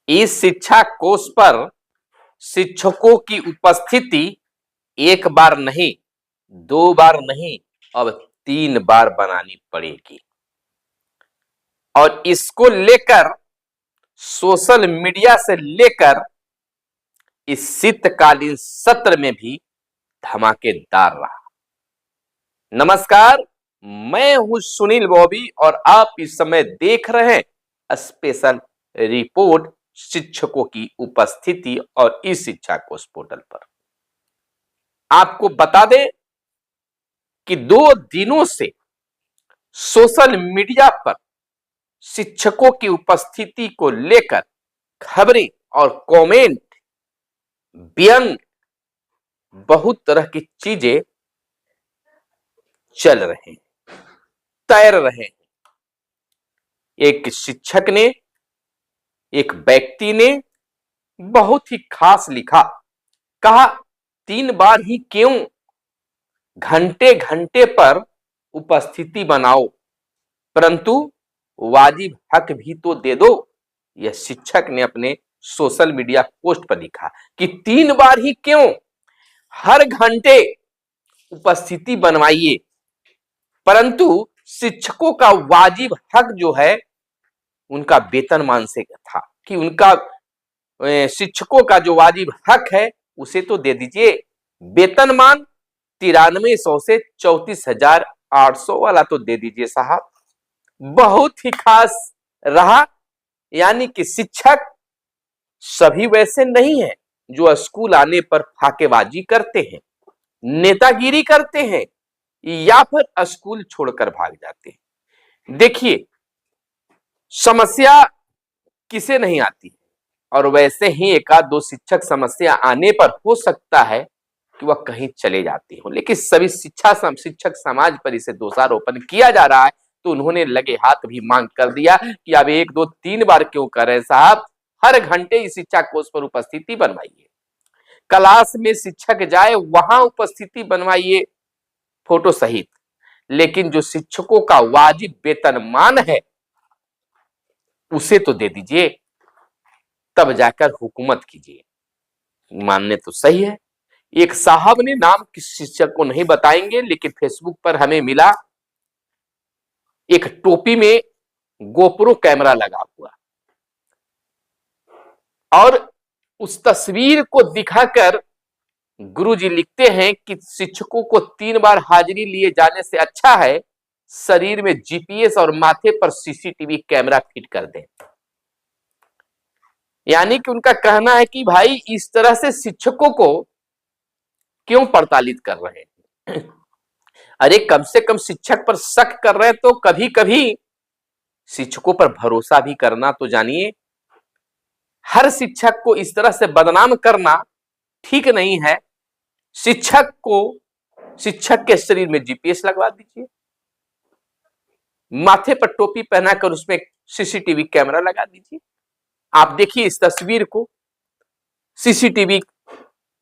इस शिक्षा कोष पर शिक्षकों की उपस्थिति एक बार नहीं, 2 बार नहीं, अब 3 बार बनानी पड़ेगी। और इसको लेकर सोशल मीडिया से लेकर इस शीतकालीन सत्र में भी धमाकेदार रहा। नमस्कार, मैं हूं सुनील बॉबी और आप इस समय देख रहे हैं स्पेशल रिपोर्ट शिक्षकों की उपस्थिति और इस शिक्षा कोष पोर्टल पर। आपको बता दें कि 2 दिनों से सोशल मीडिया पर शिक्षकों की उपस्थिति को लेकर खबरें और कमेंट, व्यंग, बहुत तरह की चीजें चल रहे हैं, तैर रहे हैं। एक शिक्षक ने, एक व्यक्ति ने बहुत ही खास लिखा, कहा 3 बार ही क्यों, घंटे घंटे पर उपस्थिति बनाओ, परंतु वाजिब हक भी तो दे दो। यह शिक्षक ने अपने सोशल मीडिया पोस्ट पर लिखा कि 3 बार ही क्यों, हर घंटे उपस्थिति बनवाइए, परंतु शिक्षकों का वाजिब हक जो है उनका वेतनमान से था कि उनका शिक्षकों का जो वाजिब हक है उसे तो दे दीजिए। वेतनमान 9300 से 34,800 वाला तो दे दीजिए साहब। बहुत ही खास रहा, यानी कि शिक्षक सभी वैसे नहीं है जो स्कूल आने पर फाकेबाजी करते हैं, नेतागिरी करते हैं या फिर स्कूल छोड़कर भाग जाते हैं। देखिए, समस्या किसे नहीं आती, और वैसे ही 1-2 शिक्षक समस्या आने पर हो सकता है कि वह कहीं चले जाते हो, लेकिन सभी शिक्षक समाज पर इसे दोषारोपण किया जा रहा है। तो उन्होंने लगे हाथ भी मांग कर दिया कि अब 1, 2, 3 बार क्यों कर रहे साहब, हर घंटे इस शिक्षा कोष पर उपस्थिति बनवाइए। क्लास में शिक्षक जाए वहां उपस्थिति बनवाइए फोटो सहित, लेकिन जो शिक्षकों का वाजिब वेतनमान है उसे तो दे दीजिए, तब जाकर हुकूमत कीजिए। मानने तो सही है। एक साहब ने, नाम किस शिक्षक को नहीं बताएंगे, लेकिन फेसबुक पर हमें मिला एक टोपी में गोप्रो कैमरा लगा हुआ, और उस तस्वीर को दिखाकर गुरुजी लिखते हैं कि शिक्षकों को 3 बार हाजिरी लिए जाने से अच्छा है शरीर में जीपीएस और माथे पर सीसीटीवी कैमरा फिट कर दें। यानी कि उनका कहना है कि भाई इस तरह से शिक्षकों को क्यों प्रताड़ित कर रहे हैं। अरे कम से कम शिक्षक पर शक कर रहे हैं तो कभी कभी शिक्षकों पर भरोसा भी करना तो जानिए। हर शिक्षक को इस तरह से बदनाम करना ठीक नहीं है। शिक्षक के शरीर में जीपीएस लगवा दीजिए, माथे पर टोपी पहनाकर उसमें सीसीटीवी कैमरा लगा दीजिए। आप देखिए इस तस्वीर को, सीसीटीवी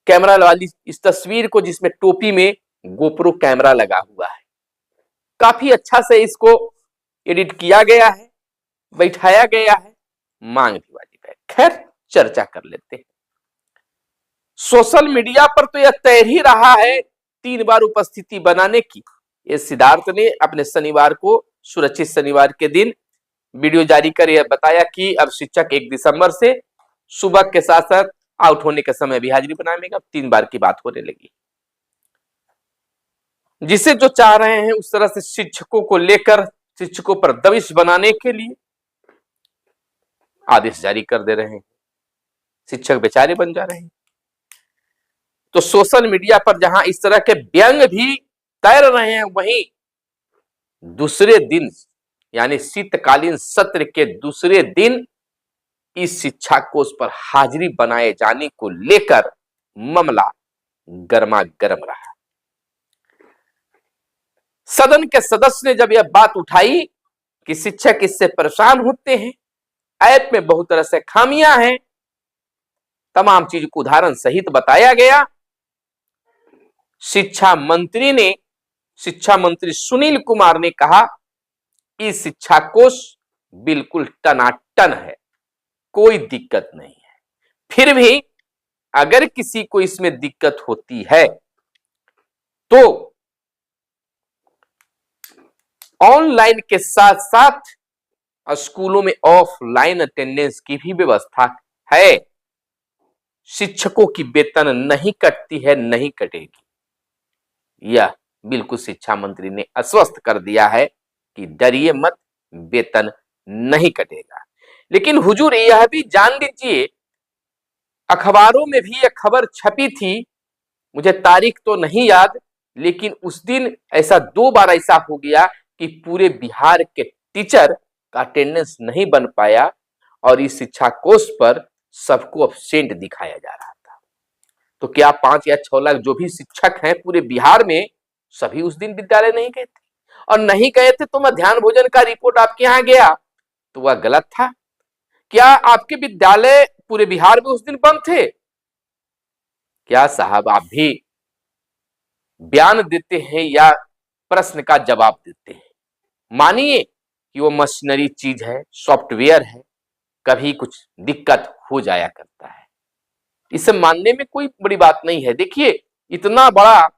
कैमरा वाली इस तस्वीर को, जिसमें टोपी में गोप्रो कैमरा लगा हुआ है। काफी अच्छा से इसको एडिट किया गया है, बैठाया गया है, मांग भी वाजिब है। खैर, चर्चा कर लेते हैं। सोशल मीडिया पर तो यह तय ही रहा है 3 बार उपस्थिति बनाने की। ये सिद्धार्थ ने अपने शनिवार को, सुरक्षित शनिवार के दिन वीडियो जारी कर यह बताया कि अब शिक्षक 1 दिसंबर से सुबह के साथ साथ आउट होने के समय भी हाजिरी बनाएगा। 3 बार की बात होने लगी। जिसे जो चाह रहे हैं उस तरह से शिक्षकों को लेकर, शिक्षकों पर दबिश बनाने के लिए आदेश जारी कर दे रहे हैं। शिक्षक बेचारे बन जा रहे हैं। तो सोशल मीडिया पर जहां इस तरह के व्यंग भी तैर रहे हैं, वहीं दूसरे दिन यानी शीतकालीन सत्र के दूसरे दिन इस शिक्षा कोष पर हाजिरी बनाए जाने को लेकर मामला गर्मागर्म रहा। सदन के सदस्य ने जब यह बात उठाई कि शिक्षक इससे परेशान होते हैं, ऐप में बहुत तरह से खामियां हैं, तमाम चीज को उदाहरण सहित बताया गया। शिक्षा मंत्री सुनील कुमार ने कहा इस शिक्षा कोष बिल्कुल टनाटन है, कोई दिक्कत नहीं है। फिर भी अगर किसी को इसमें दिक्कत होती है तो ऑनलाइन के साथ साथ स्कूलों में ऑफलाइन अटेंडेंस की भी व्यवस्था है। शिक्षकों की वेतन नहीं कटती है, नहीं कटेगी। यह बिल्कुल शिक्षा मंत्री ने आश्वस्त कर दिया है कि डरिए मत, वेतन नहीं कटेगा। लेकिन हुजूर यह भी जान लीजिए, अखबारों में भी यह खबर छपी थी, मुझे तारीख तो नहीं याद, लेकिन उस दिन ऐसा 2 बार ऐसा हो गया कि पूरे बिहार के टीचर का अटेंडेंस नहीं बन पाया और इस शिक्षा कोष पर सबको अब्सेंट दिखाया जा रहा था। तो क्या 5 या 6 लाख जो भी शिक्षक हैं पूरे बिहार में, सभी उस दिन विद्यालय नहीं गए थे? और नहीं गए थे तो मध्याह्न भोजन का रिपोर्ट आपके यहाँ गया तो वह गलत था। क्या आपके विद्यालय पूरे बिहार में उस दिन बंद थे? क्या साहब आप भी बयान देते हैं या प्रश्न का जवाब देते हैं? मानिए कि वो मशीनरी चीज है, सॉफ्टवेयर है, कभी कुछ दिक्कत हो जाया करता है, इसे मानने में कोई बड़ी बात नहीं है। देखिए इतना बड़ा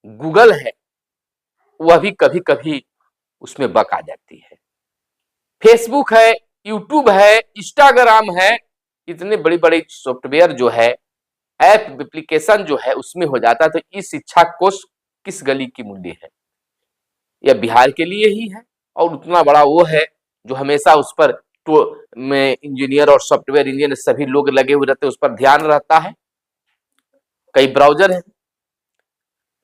गूगल है, वह भी कभी कभी उसमें बग आ जाती है। फेसबुक है, यूट्यूब है, इंस्टाग्राम है, इतने बड़े बड़े सॉफ्टवेयर जो है, ऐप एप्लीकेशन जो है उसमें हो जाता है। तो इस शिक्षा कोष किस गली की मूल्य है? यह बिहार के लिए ही है और उतना बड़ा वो है जो हमेशा उस पर में इंजीनियर और सॉफ्टवेयर इंजीनियर सभी लोग लगे हुए रहते हैं, उस पर ध्यान रहता है। कई ब्राउजर है,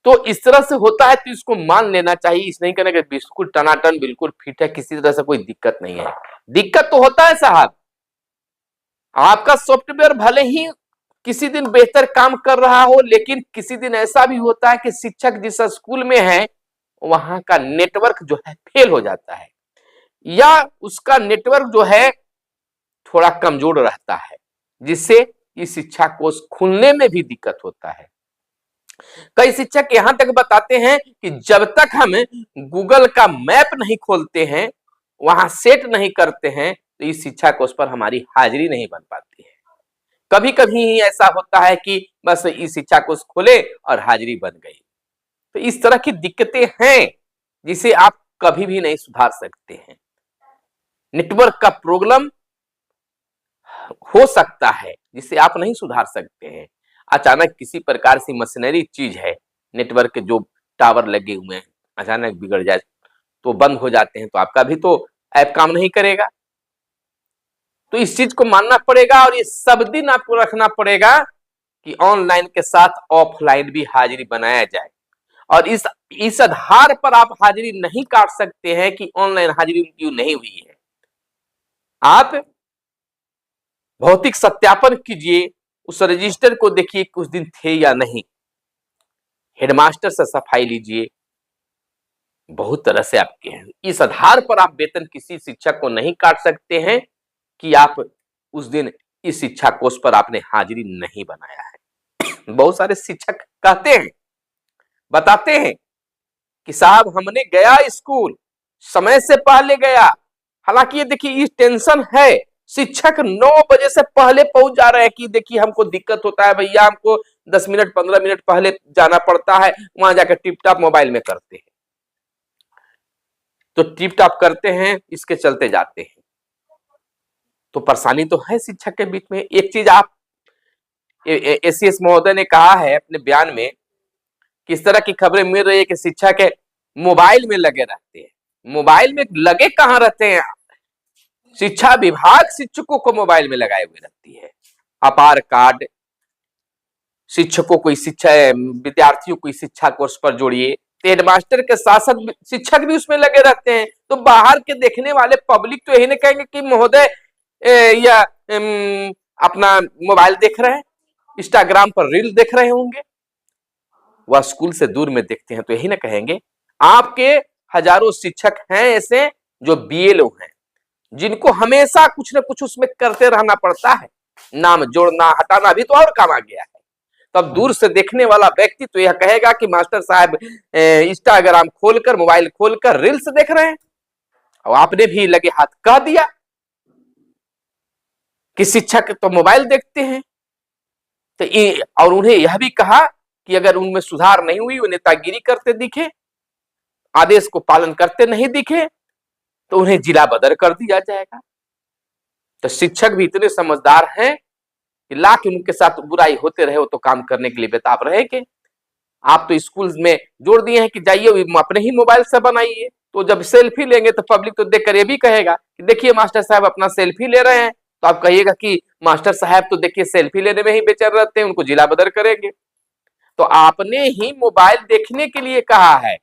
तो इस तरह से होता है तो इसको मान लेना चाहिए। इस नहीं कहना कि बिल्कुल टनाटन बिल्कुल फिट है, किसी तरह से कोई दिक्कत नहीं है। दिक्कत तो होता है साहब, आपका सॉफ्टवेयर भले ही किसी दिन बेहतर काम कर रहा हो, लेकिन किसी दिन ऐसा भी होता है कि शिक्षक जिस स्कूल में है वहां का नेटवर्क जो है फेल हो जाता है, या उसका नेटवर्क जो है थोड़ा कमजोर रहता है, जिससे इस शिक्षा कोष खुलने में भी दिक्कत होता है। कई शिक्षक यहां तक बताते हैं कि जब तक हम गूगल का मैप नहीं खोलते हैं, वहां सेट नहीं करते हैं, तो इस शिक्षा कोष पर हमारी हाजिरी नहीं बन पाती है। कभी कभी ही ऐसा होता है कि बस इस शिक्षा कोष खोले और हाजिरी बन गई। तो इस तरह की दिक्कतें हैं जिसे आप कभी भी नहीं सुधार सकते हैं। नेटवर्क का प्रॉब्लम हो सकता है जिसे आप नहीं सुधार सकते हैं। अचानक किसी प्रकार से मशीनरी चीज है, नेटवर्क के जो टावर लगे हुए हैं अचानक बिगड़ जाए तो बंद हो जाते हैं, तो आपका भी तो ऐप काम नहीं करेगा। तो इस चीज को मानना पड़ेगा और ये सब दिन आपको रखना पड़ेगा कि ऑनलाइन के साथ ऑफलाइन भी हाजिरी बनाया जाए। और इस आधार पर आप हाजिरी नहीं काट सकते हैं कि ऑनलाइन हाजिरी क्यों नहीं हुई है। आप भौतिक सत्यापन कीजिए, उस रजिस्टर को देखिए कि उस दिन थे या नहीं। हेडमास्टर से सफाई लीजिए, बहुत तरह से आपके हैं। इस आधार पर आप वेतन किसी शिक्षक को नहीं काट सकते हैं कि आप उस दिन इस शिक्षा कोष पर आपने हाजिरी नहीं बनाया है। बहुत सारे शिक्षक कहते हैं, बताते हैं कि साहब हमने गया स्कूल, समय से पहले गया। हालांकि ये देखिए ये टेंशन है, शिक्षक 9 बजे से पहले पहुंच जा रहे हैं कि देखिए हमको दिक्कत होता है भैया, हमको 10 मिनट 15 मिनट पहले जाना पड़ता है, वहां जाकर टिप टॉप मोबाइल में करते हैं। तो टिप टॉप करते हैं, इसके चलते जाते हैं, तो परेशानी तो है शिक्षक के बीच में। एक चीज आप एसीएस महोदय ने कहा है अपने बयान में, किस तरह की खबरें मिल रही है कि शिक्षक मोबाइल में लगे रहते हैं। मोबाइल में लगे कहां रहते हैं? शिक्षा विभाग शिक्षकों को मोबाइल में लगाए हुए रहती है। आधार कार्ड, शिक्षकों को शिक्षा, विद्यार्थियों को शिक्षा कोर्स पर जोड़िए। हेडमास्टर के साथ साथ शिक्षक भी उसमें लगे रहते हैं। तो बाहर के देखने वाले पब्लिक तो यही नहीं कहेंगे कि महोदय या अपना मोबाइल देख रहे हैं, इंस्टाग्राम पर रील देख रहे होंगे। वह स्कूल से दूर में देखते हैं तो यही ना कहेंगे। आपके हजारों शिक्षक हैं ऐसे जो बीएलओ हैं, जिनको हमेशा कुछ न कुछ उसमें करते रहना पड़ता है, नाम जोड़ना हटाना भी तो और काम आ गया है। तब दूर से देखने वाला व्यक्ति तो यह कहेगा कि मास्टर साहब इंस्टाग्राम खोलकर, मोबाइल खोलकर रील्स देख रहे हैं। और आपने भी लगे हाथ कह दिया कि शिक्षक तो मोबाइल देखते हैं, तो और उन्हें यह भी कहा कि अगर उनमें सुधार नहीं हुई, वो नेतागिरी करते दिखे, आदेश को पालन करते नहीं दिखे, तो उन्हें जिला बदर कर दिया जाएगा। तो शिक्षक भी इतने समझदार हैं कि लाख उनके साथ बुराई होते रहे, वो तो काम करने के लिए बेताब रहेंगे। आप तो स्कूल में जोड़ दिए हैं कि जाइए अपने ही मोबाइल से बनाइए, तो जब सेल्फी लेंगे तो पब्लिक तो देखकर ये भी कहेगा कि देखिए मास्टर साहब अपना सेल्फी ले रहे हैं, तो आप कहिएगा कि मास्टर साहब तो देखिए सेल्फी लेने में ही बेचैन रहते हैं, उनको जिला बदर करेंगे। तो आपने ही मोबाइल देखने के लिए कहा है,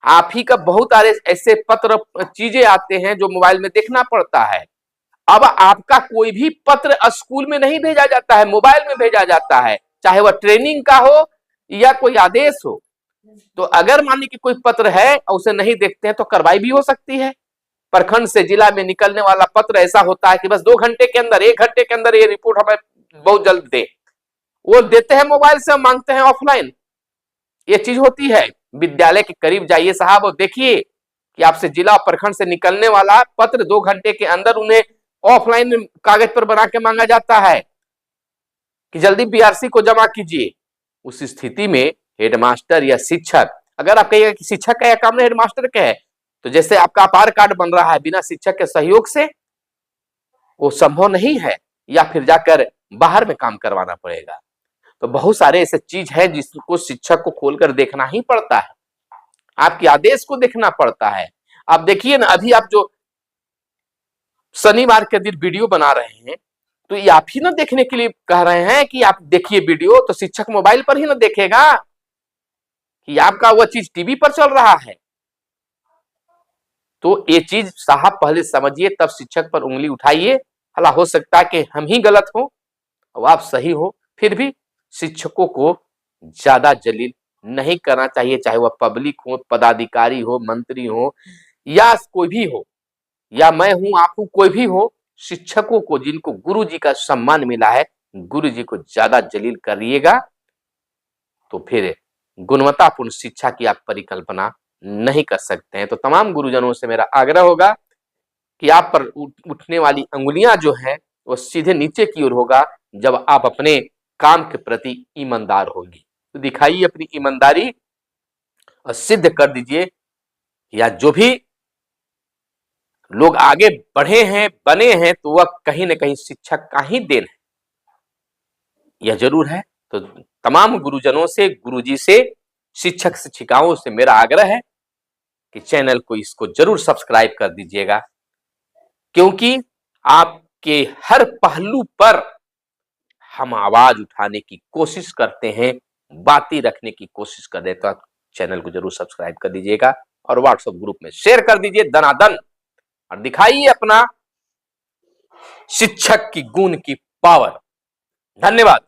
आप ही का बहुत सारे ऐसे पत्र चीजें आते हैं जो मोबाइल में देखना पड़ता है। अब आपका कोई भी पत्र स्कूल में नहीं भेजा जाता है, मोबाइल में भेजा जाता है, चाहे वह ट्रेनिंग का हो या कोई आदेश हो। तो अगर मान लीजिए कि कोई पत्र है और उसे नहीं देखते हैं तो कार्रवाई भी हो सकती है। प्रखंड से जिला में निकलने वाला पत्र ऐसा होता है कि बस 2 घंटे के अंदर, 1 घंटे के अंदर ये रिपोर्ट हमें बहुत जल्द दे। वो देते हैं मोबाइल से, मांगते हैं ऑफलाइन। ये चीज होती है। विद्यालय के करीब जाइए साहब और देखिए कि आपसे जिला प्रखंड से निकलने वाला पत्र 2 घंटे के अंदर उन्हें ऑफलाइन कागज पर बना के मांगा जाता है कि जल्दी बीआरसी को जमा कीजिए। उस स्थिति में हेडमास्टर या शिक्षक, अगर आप कहिएगा कि शिक्षक का यह काम नहीं हेडमास्टर का है, तो जैसे आपका आधार कार्ड बन रहा है बिना शिक्षक के सहयोग से, वो संभव नहीं है, या फिर जाकर बाहर में काम करवाना पड़ेगा। तो बहुत सारे ऐसे चीज है जिसको शिक्षक को खोलकर देखना ही पड़ता है, आपके आदेश को देखना पड़ता है। आप देखिए ना, अभी आप जो शनिवार के दिन वीडियो बना रहे हैं, तो ये आप ही ना देखने के लिए कह रहे हैं कि आप देखिए वीडियो, तो शिक्षक मोबाइल पर ही ना देखेगा कि आपका वह चीज टीवी पर चल रहा है। तो ये चीज साहब पहले समझिए, तब शिक्षक पर उंगली उठाइए। भला हो सकता है कि हम ही गलत हो और आप सही हो, फिर भी शिक्षकों को ज्यादा जलील नहीं करना चाहिए, चाहे वह पब्लिक हो, पदाधिकारी हो, मंत्री हो, या कोई भी हो, या मैं हूं, आप हूं, कोई भी हो। शिक्षकों को, जिनको गुरु जी का सम्मान मिला है, गुरु जी को ज्यादा जलील करिएगा, तो फिर गुणवत्तापूर्ण शिक्षा की आप परिकल्पना नहीं कर सकते हैं। तो तमाम गुरुजनों से मेरा आग्रह होगा कि आप पर उठने वाली अंगुलियां जो है वो सीधे नीचे की ओर होगा, जब आप अपने काम के प्रति ईमानदार होंगे। तो दिखाइए अपनी ईमानदारी और सिद्ध कर दीजिए, या जो भी लोग आगे बढ़े हैं, बने हैं, तो वह कहीं ना कहीं शिक्षक का ही देन है, यह जरूर है। तो तमाम गुरुजनों से, गुरुजी से, शिक्षक शिक्षिकाओं से मेरा आग्रह है कि चैनल को इसको जरूर सब्सक्राइब कर दीजिएगा, क्योंकि आपके हर पहलू पर हम आवाज उठाने की कोशिश करते हैं, बातें रखने की कोशिश कर रहे हैं। तो आप चैनल को जरूर सब्सक्राइब कर दीजिएगा और व्हाट्सएप ग्रुप में शेयर कर दीजिए दनादन, और दिखाइए अपना शिक्षक की गुण की पावर। धन्यवाद।